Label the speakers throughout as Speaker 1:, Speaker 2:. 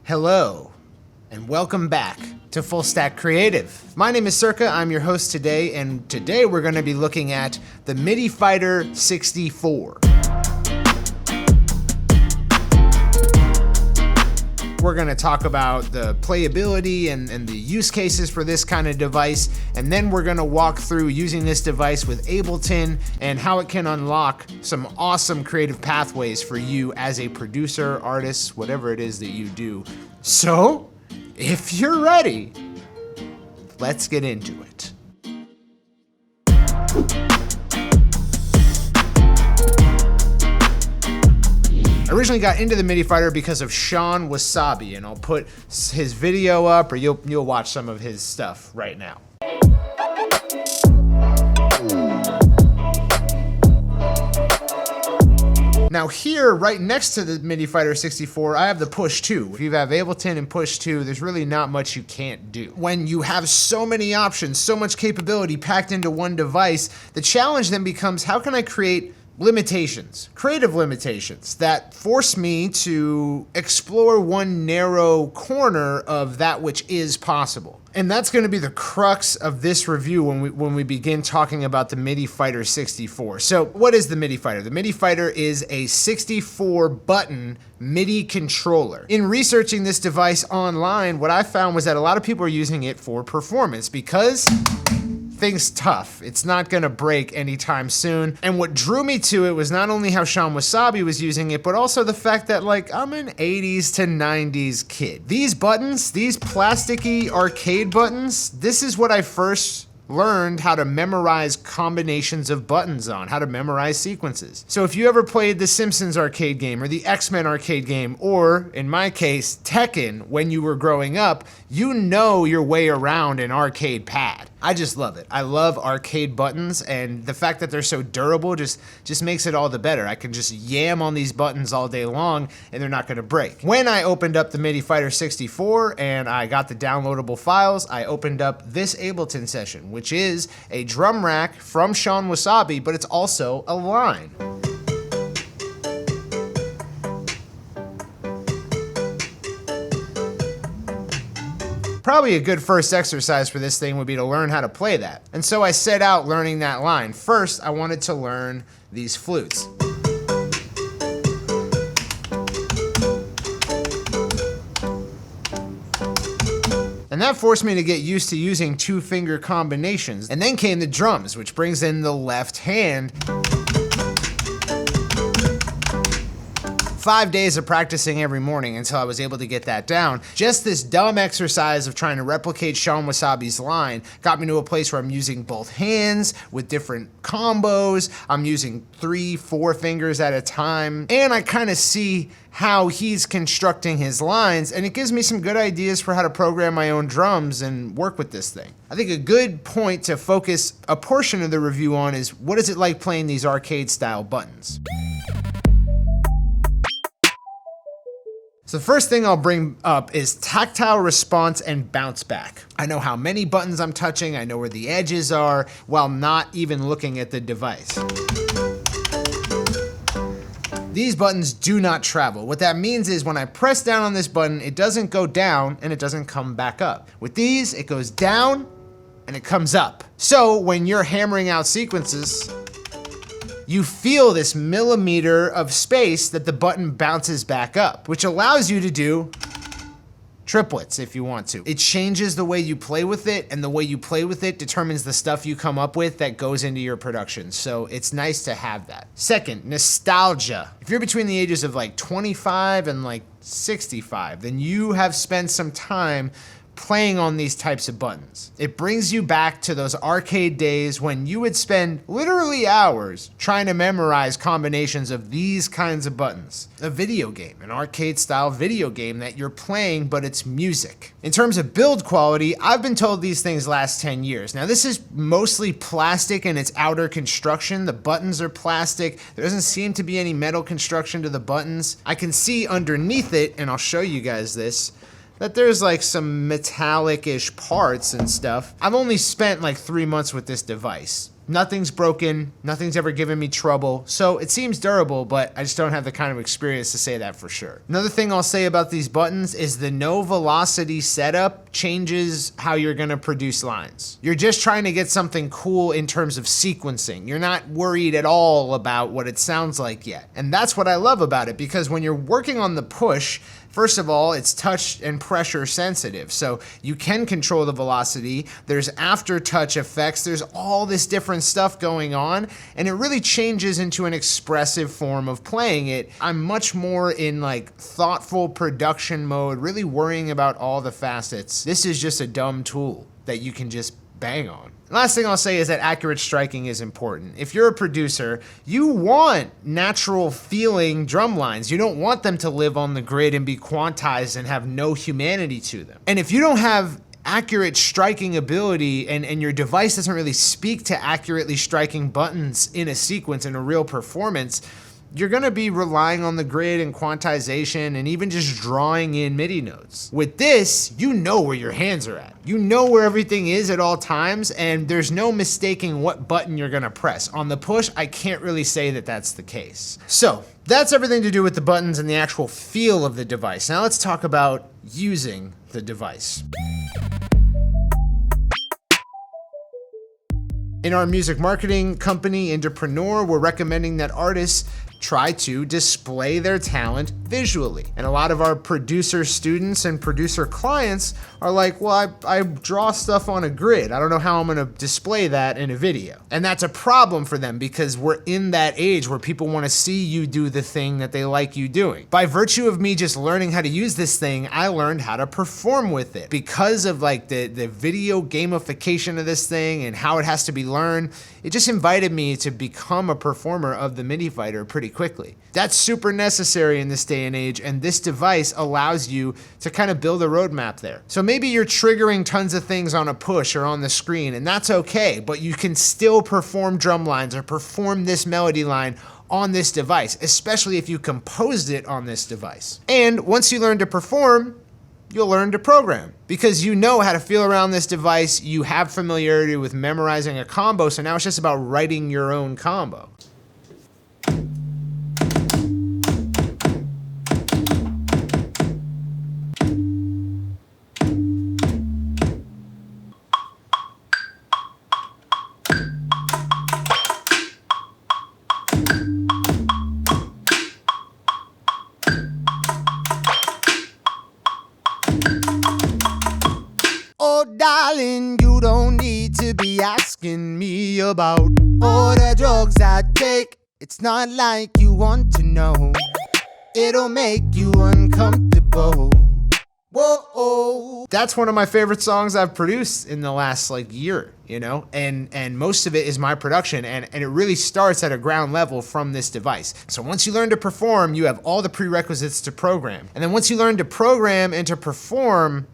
Speaker 1: Hello, and welcome back to Full Stack Creative. My name is Circa, I'm your host today, and today we're going to be looking at the Midi Fighter 64. We're going to talk about the playability and the use cases for this kind of device, and then we're going to walk through using this device with Ableton and how it can unlock some awesome creative pathways for you as a producer, artist, whatever it is that you do. So, if you're ready, let's get into it. I originally got into the Midi Fighter because of Sean Wasabi, and I'll put his video up, or you'll watch some of his stuff right now. Now here, right next to the Midi Fighter 64, I have the Push 2. If you have Ableton and Push 2, there's really not much you can't do. When you have so many options, so much capability packed into one device, the challenge then becomes, how can I create limitations, creative limitations that force me to explore one narrow corner of that which is possible. And that's going to be the crux of this review when we begin talking about the Midi Fighter 64. So what is the Midi Fighter? The Midi Fighter is a 64 button MIDI controller. In researching this device online, what I found was that a lot of people are using it for performance because thing's tough. It's not gonna break anytime soon. And what drew me to it was not only how Sean Wasabi was using it, but also the fact that, like, I'm an 80s to 90s kid. These buttons, these plasticky arcade buttons, this is what I first learned how to memorize combinations of buttons on, how to memorize sequences. So if you ever played the Simpsons arcade game or the X-Men arcade game, or in my case, Tekken when you were growing up, you know your way around an arcade pad. I just love it. I love arcade buttons, and the fact that they're so durable just makes it all the better. I can just yam on these buttons all day long and they're not gonna break. When I opened up the Midi Fighter 64 and I got the downloadable files, I opened up this Ableton session, which is a drum rack from Sean Wasabi, but it's also a line. Probably a good first exercise for this thing would be to learn how to play that. And so I set out learning that line. First, I wanted to learn these flutes. And that forced me to get used to using two-finger combinations. And then came the drums, which brings in the left hand. 5 days of practicing every morning until I was able to get that down. Just this dumb exercise of trying to replicate Sean Wasabi's line got me to a place where I'm using both hands with different combos. I'm using 3-4 fingers at a time. And I kind of see how he's constructing his lines, and it gives me some good ideas for how to program my own drums and work with this thing. I think a good point to focus a portion of the review on is, what is it like playing these arcade style buttons? So the first thing I'll bring up is tactile response and bounce back. I know how many buttons I'm touching, I know where the edges are, while not even looking at the device. These buttons do not travel. What that means is when I press down on this button, it doesn't go down and it doesn't come back up. With these, it goes down and it comes up. So when you're hammering out sequences, you feel this millimeter of space that the button bounces back up, which allows you to do triplets if you want to. It changes the way you play with it, and the way you play with it determines the stuff you come up with that goes into your production. So it's nice to have that. Second, nostalgia. If you're between the ages of like 25 and like 65, then you have spent some time playing on these types of buttons. It brings you back to those arcade days when you would spend literally hours trying to memorize combinations of these kinds of buttons. A video game, an arcade style video game that you're playing, but it's music. In terms of build quality, I've been told these things last 10 years. Now this is mostly plastic in its outer construction. The buttons are plastic. There doesn't seem to be any metal construction to the buttons. I can see underneath it, and I'll show you guys this, that there's like some metallic-ish parts and stuff. I've only spent like 3 months with this device. Nothing's broken, nothing's ever given me trouble, so it seems durable, but I just don't have the kind of experience to say that for sure. Another thing I'll say about these buttons is the no velocity setup changes how you're gonna produce lines. You're just trying to get something cool in terms of sequencing. You're not worried at all about what it sounds like yet. And that's what I love about it, because when you're working on the push, first of all, it's touch and pressure sensitive, so you can control the velocity. There's after touch effects. There's all this different stuff going on, and it really changes into an expressive form of playing it. I'm much more in like thoughtful production mode, really worrying about all the facets. This is just a dumb tool that you can just bang on. Last thing I'll say is that accurate striking is important. If you're a producer, you want natural feeling drum lines. You don't want them to live on the grid and be quantized and have no humanity to them. And if you don't have accurate striking ability and your device doesn't really speak to accurately striking buttons in a sequence, in a real performance, you're gonna be relying on the grid and quantization and even just drawing in MIDI notes. With this, you know where your hands are at. You know where everything is at all times, and there's no mistaking what button you're gonna press. On the push, I can't really say that that's the case. So that's everything to do with the buttons and the actual feel of the device. Now let's talk about using the device. In our music marketing company, Indepreneur, we're recommending that artists try to display their talent visually. And a lot of our producer students and producer clients are like, well, I draw stuff on a grid. I don't know how I'm gonna display that in a video. And that's a problem for them, because we're in that age where people wanna see you do the thing that they like you doing. By virtue of me just learning how to use this thing, I learned how to perform with it. Because of like the video gamification of this thing and how it has to be learned, it just invited me to become a performer of the Midi Fighter pretty quickly. That's super necessary in this day and age, and this device allows you to kind of build a roadmap there. So maybe you're triggering tons of things on a push or on the screen, and that's okay, but you can still perform drum lines or perform this melody line on this device, especially if you composed it on this device. And once you learn to perform, you'll learn to program, because you know how to feel around this device. You have familiarity with memorizing a combo, so now it's just about writing your own combo.
Speaker 2: Oh, darling, you don't need to be asking me about all the drugs I take. It's not like you want to know. It'll make you uncomfortable. Whoa.
Speaker 1: That's one of my favorite songs I've produced in the last like year, you know, and most of it is my production, and it really starts at a ground level from this device. So once you learn to perform, you have all the prerequisites to program. And then once you learn to program and to perform,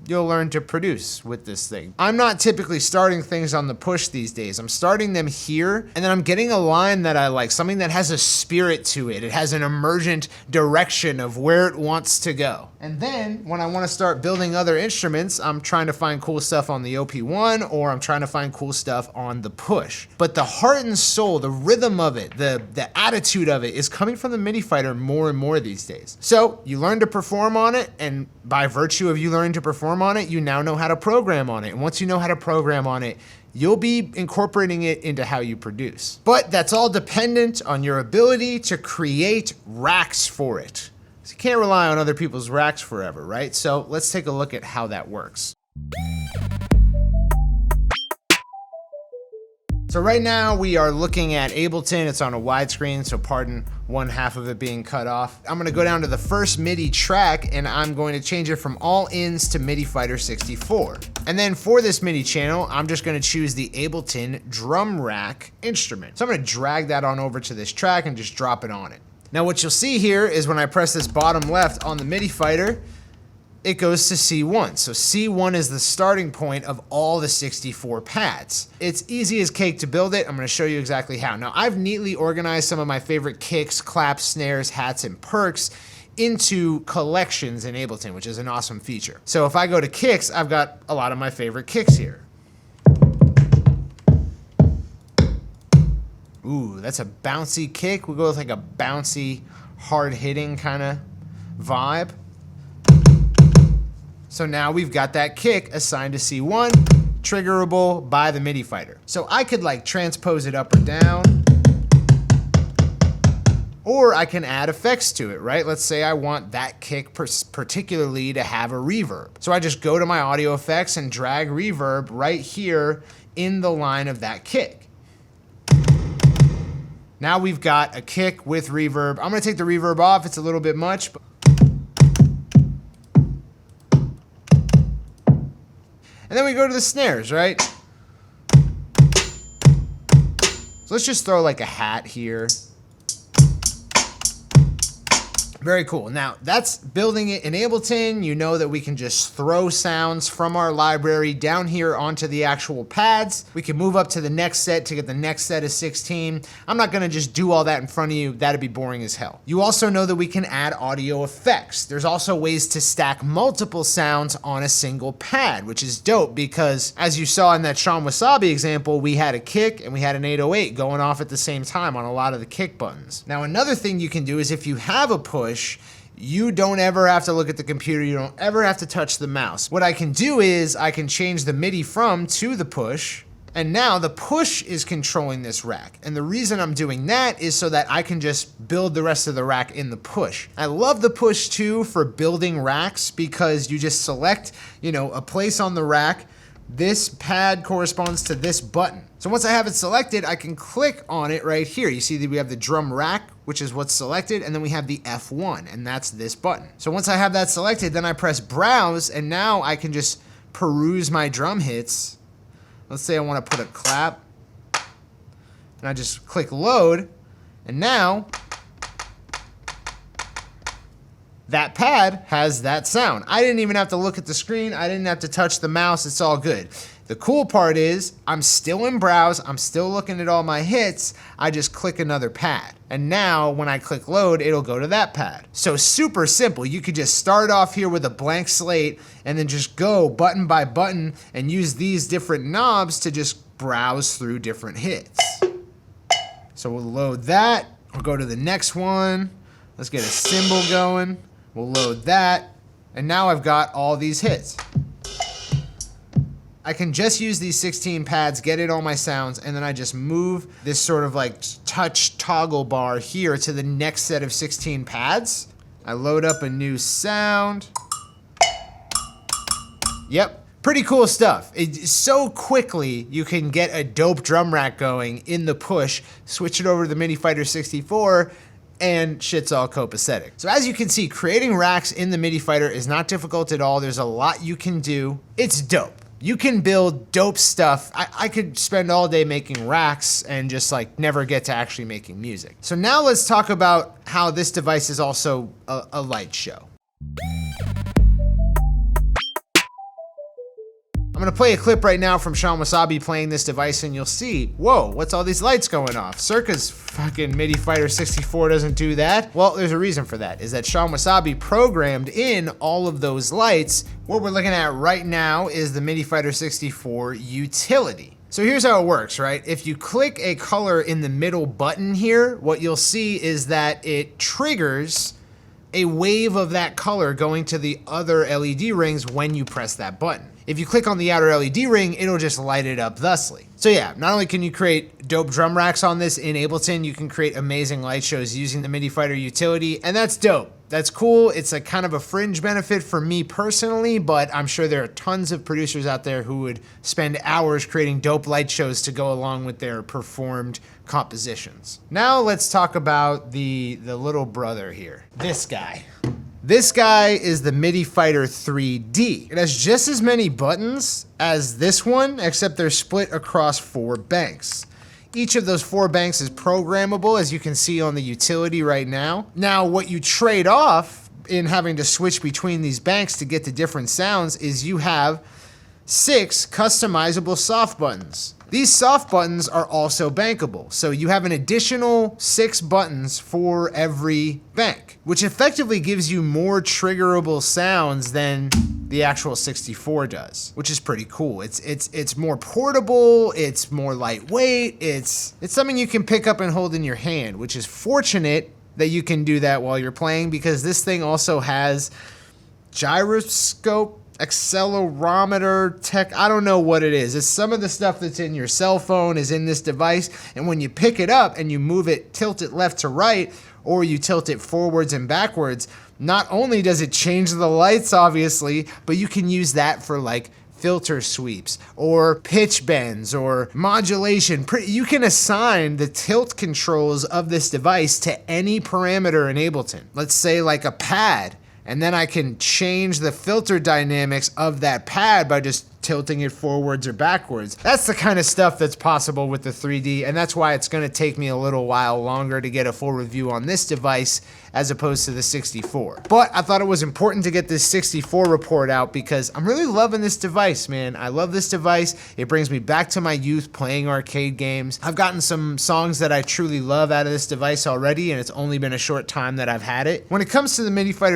Speaker 1: you'll learn to produce with this thing. I'm not typically starting things on the push these days. I'm starting them here, and then I'm getting a line that I like, something that has a spirit to it. It has an emergent direction of where it wants to go. And then when I want to start building other instruments, I'm trying to find cool stuff on the OP1, or I'm trying to find cool stuff on the push. But the heart and soul, the rhythm of it, the attitude of it is coming from the Midi Fighter more and more these days. So you learn to perform on it, and by virtue of you learning to perform on it, you now know how to program on it. And once you know how to program on it, you'll be incorporating it into how you produce. But that's all dependent on your ability to create racks for it. So you can't rely on other people's racks forever, right? So let's take a look at how that works. So right now we are looking at Ableton. It's on a widescreen, so pardon one half of it being cut off. I'm gonna go down to the first MIDI track, and I'm going to change it from all ins to Midi Fighter 64. And then for this MIDI channel, I'm just gonna choose the Ableton drum rack instrument. So I'm gonna drag that on over to this track and just drop it on it. Now what you'll see here is when I press this bottom left on the Midi Fighter, it goes to C1. So C1 is the starting point of all the 64 pads. It's easy as cake to build it. I'm gonna show you exactly how. Now I've neatly organized some of my favorite kicks, claps, snares, hats, and perks into collections in Ableton, which is an awesome feature. So if I go to kicks, I've got a lot of my favorite kicks here. Ooh, that's a bouncy kick. We'll go with like a bouncy, hard-hitting kind of vibe. So now we've got that kick assigned to C1, triggerable by the Midi Fighter. So I could like transpose it up or down, or I can add effects to it, right? Let's say I want that kick particularly to have a reverb. So I just go to my audio effects and drag reverb right here in the line of that kick. Now we've got a kick with reverb. I'm gonna take the reverb off, it's a little bit much. And then we go to the snares, right? So let's just throw like a hat here. Very cool. Now that's building it in Ableton. You know that we can just throw sounds from our library down here onto the actual pads. We can move up to the next set to get the next set of 16. I'm not gonna just do all that in front of you. That'd be boring as hell. You also know that we can add audio effects. There's also ways to stack multiple sounds on a single pad, which is dope because as you saw in that Sean Wasabi example, we had a kick and we had an 808 going off at the same time on a lot of the kick buttons. Now another thing you can do is if you have a push, you don't ever have to look at the computer, you don't ever have to touch the mouse. What I can do is I can change the MIDI from to the push, and now the push is controlling this rack. And the reason I'm doing that is so that I can just build the rest of the rack in the push. I love the push too for building racks because you just select, a place on the rack. This pad corresponds to this button. So once I have it selected, I can click on it right here. You see that we have the drum rack, which is what's selected, and then we have the F1, and that's this button. So once I have that selected, then I press browse, and now I can just peruse my drum hits. Let's say I want to put a clap, and I just click load, and now that pad has that sound. I didn't even have to look at the screen. I didn't have to touch the mouse. It's all good. The cool part is I'm still in browse. I'm still looking at all my hits. I just click another pad. And now when I click load, it'll go to that pad. So super simple. You could just start off here with a blank slate and then just go button by button and use these different knobs to just browse through different hits. So we'll load that. We'll go to the next one. Let's get a cymbal going. We'll load that, and now I've got all these hits. I can just use these 16 pads, get it all my sounds, and then I just move this sort of like touch toggle bar here to the next set of 16 pads. I load up a new sound. Yep, pretty cool stuff. So quickly you can get a dope drum rack going in the push, switch it over to the Midi Fighter 64, and shit's all copacetic. So as you can see, creating racks in the Midi Fighter is not difficult at all. There's a lot you can do. It's dope. You can build dope stuff. I could spend all day making racks and just like never get to actually making music. So now let's talk about how this device is also a light show. I'm gonna play a clip right now from Sean Wasabi playing this device and you'll see, whoa, what's all these lights going off? Circa's fucking Midi Fighter 64 doesn't do that. Well, there's a reason for that, is that Sean Wasabi programmed in all of those lights. What we're looking at right now is the Midi Fighter 64 utility. So here's how it works, right? If you click a color in the middle button here, what you'll see is that it triggers a wave of that color going to the other LED rings when you press that button. If you click on the outer LED ring, it'll just light it up thusly. So yeah, not only can you create dope drum racks on this in Ableton, you can create amazing light shows using the Midi Fighter utility, and that's dope. That's cool. It's a kind of a fringe benefit for me personally, but I'm sure there are tons of producers out there who would spend hours creating dope light shows to go along with their performed compositions. Now let's talk about the little brother here, this guy. This guy is the Midi Fighter 3D. It has just as many buttons as this one, except they're split across 4 banks. Each of those 4 banks is programmable, as you can see on the utility right now. Now, what you trade off in having to switch between these banks to get to different sounds is you have 6 customizable soft buttons. These soft buttons are also bankable, so you have an additional 6 buttons for every bank, which effectively gives you more triggerable sounds than the actual 64 does, which is pretty cool. It's more portable, it's more lightweight, it's something you can pick up and hold in your hand, which is fortunate that you can do that while you're playing, because this thing also has gyroscope, accelerometer, I don't know what it is. It's some of the stuff that's in your cell phone is in this device, and when you pick it up and you move it, tilt it left to right, or you tilt it forwards and backwards, not only does it change the lights, obviously, but you can use that for like filter sweeps or pitch bends or modulation. You can assign the tilt controls of this device to any parameter in Ableton. Let's say like a pad, and then I can change the filter dynamics of that pad by just tilting it forwards or backwards. That's the kind of stuff that's possible with the 3D, and that's why it's gonna take me a little while longer to get a full review on this device as opposed to the 64. But I thought it was important to get this 64 report out because I'm really loving this device, man. I love this device. It brings me back to my youth playing arcade games. I've gotten some songs that I truly love out of this device already, and it's only been a short time that I've had it. When it comes to the Midi Fighter